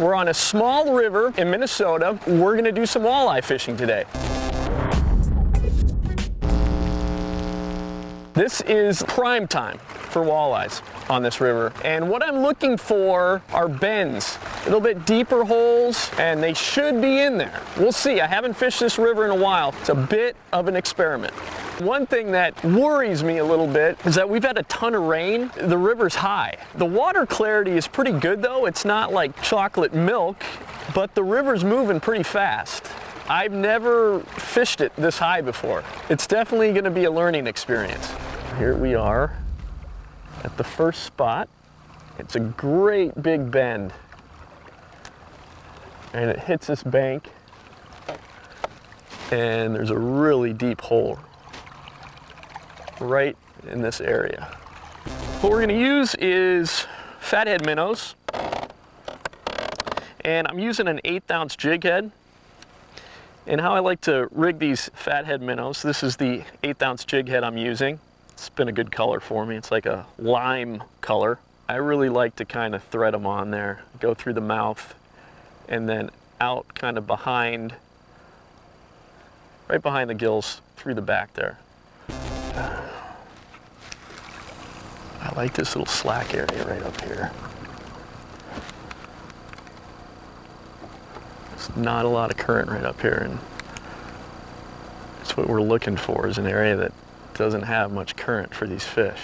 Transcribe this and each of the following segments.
We're on a small river in Minnesota. We're gonna do some walleye fishing today. This is prime time for walleyes on this river. And what I'm looking for are bends, a little bit deeper holes, and they should be in there. We'll see. I haven't fished this river in a while. It's a bit of an experiment. One thing that worries me a little bit is that we've had a ton of rain. The river's high. The water clarity is pretty good though. It's not like chocolate milk, but the river's moving pretty fast. I've never fished it this high before. It's definitely going to be a learning experience. Here we are at the first spot. It's a great big bend. And it hits this bank. And there's a really deep hole right in this area. What we're going to use is fathead minnows. And I'm using an 1/8 ounce jig head. And how I like to rig these fathead minnows, this is the 1/8 ounce jig head I'm using. It's been a good color for me. It's like a lime color. I really like to kind of thread them on there, go through the mouth, and then out kind of behind, right behind the gills, through the back there. I like this little slack area right up here. Not a lot of current right up here, and that's what we're looking for, is an area that doesn't have much current for these fish.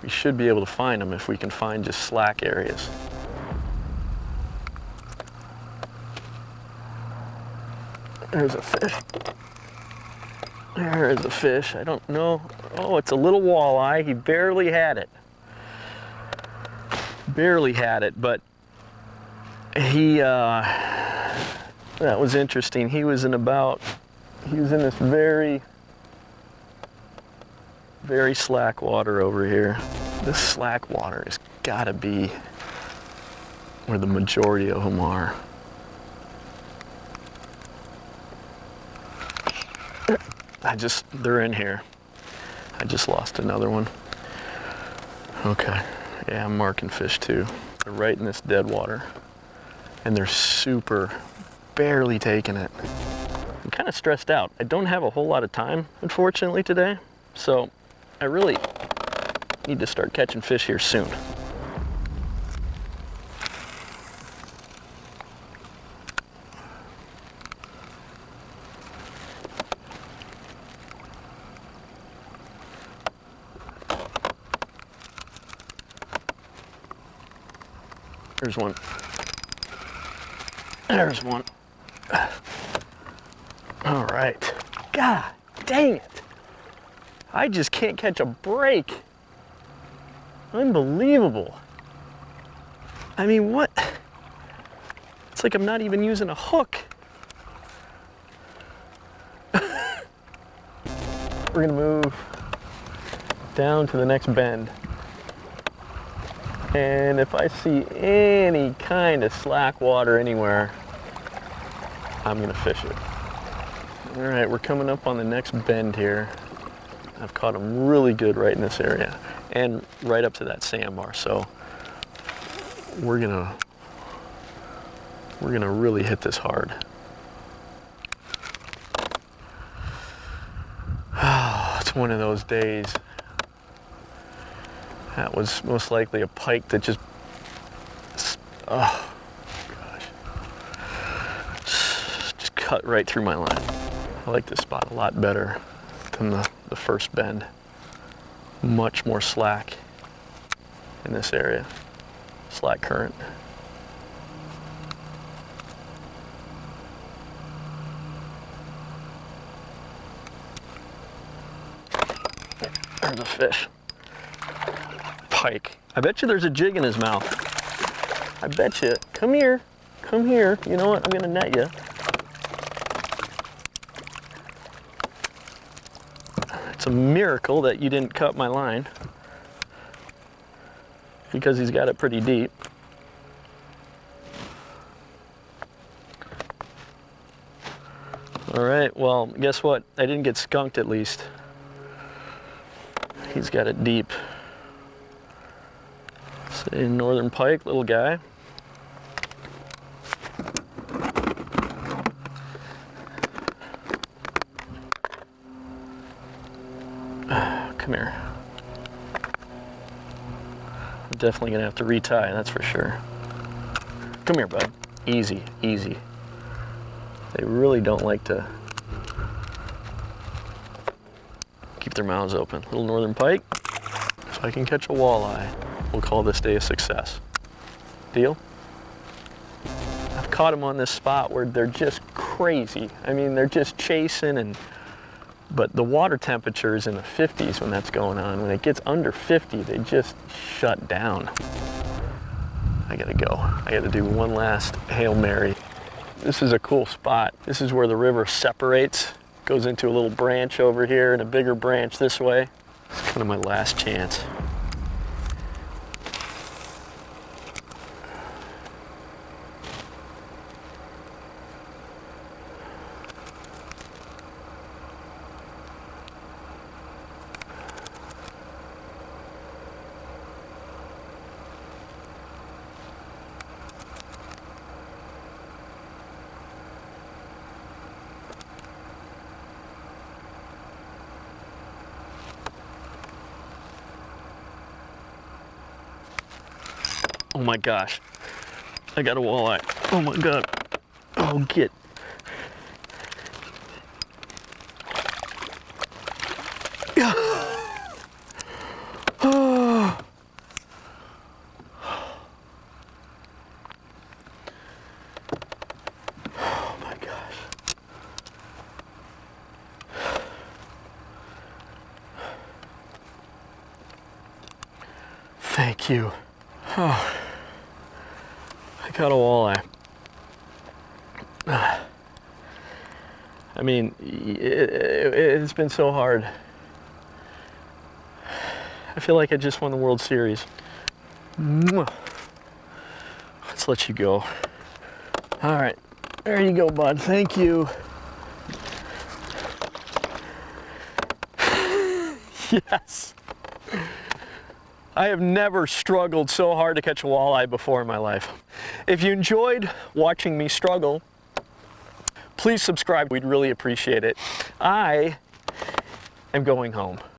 We should be able to find them if we can find just slack areas. There's a fish. There is a fish. I don't know. Oh, it's a little walleye. He barely had it. Barely had it, but he that was interesting. He was in this very slack water over here. This slack water has got to be where the majority of them are. They're in here. I just lost another one. Okay, yeah, I'm marking fish too. They're right in this dead water. And they're barely taking it. I'm kind of stressed out. I don't have a whole lot of time, unfortunately, today. So I really need to start catching fish here soon. There's one. There's one. All right. God dang it. I just can't catch a break. Unbelievable. I mean, what? It's like I'm not even using a hook. We're gonna move down to the next bend. And if I see any kind of slack water anywhere, I'm gonna fish it. All right, we're coming up on the next bend here. I've caught them really good right in this area and right up to that sandbar. So we're gonna really hit this hard. Oh, it's one of those days. That was most likely a pike that just, oh gosh, just cut right through my line. I like this spot a lot better than the first bend. Much more slack in this area, slack current. There's a fish. Pike. I bet you there's a jig in his mouth. I bet you. Come here. Come here. You know what? I'm gonna net you. It's a miracle that you didn't cut my line, because he's got it pretty deep. All right, well, guess what? I didn't get skunked at least. He's got it deep. Say northern pike, little guy. Come here. I'm definitely gonna have to retie, that's for sure. Come here, bud. Easy, easy. They really don't like to keep their mouths open. Little northern pike. If I can catch a walleye, we'll call this day a success. Deal? I've caught them on this spot where they're just crazy. I mean, they're just chasing, but the water temperature is in the 50s when that's going on. When it gets under 50, they just shut down. I gotta go. I gotta do one last Hail Mary. This is a cool spot. This is where the river separates, goes into a little branch over here and a bigger branch this way. It's kind of my last chance. Oh my gosh, I got a walleye. Oh my God. Oh, get. Oh. Oh my gosh. Thank you. Oh. I got a walleye. I mean, it's been so hard. I feel like I just won the World Series. Let's let you go. All right, there you go, bud. Thank you. Yes. I have never struggled so hard to catch a walleye before in my life. If you enjoyed watching me struggle, please subscribe. We'd really appreciate it. I am going home.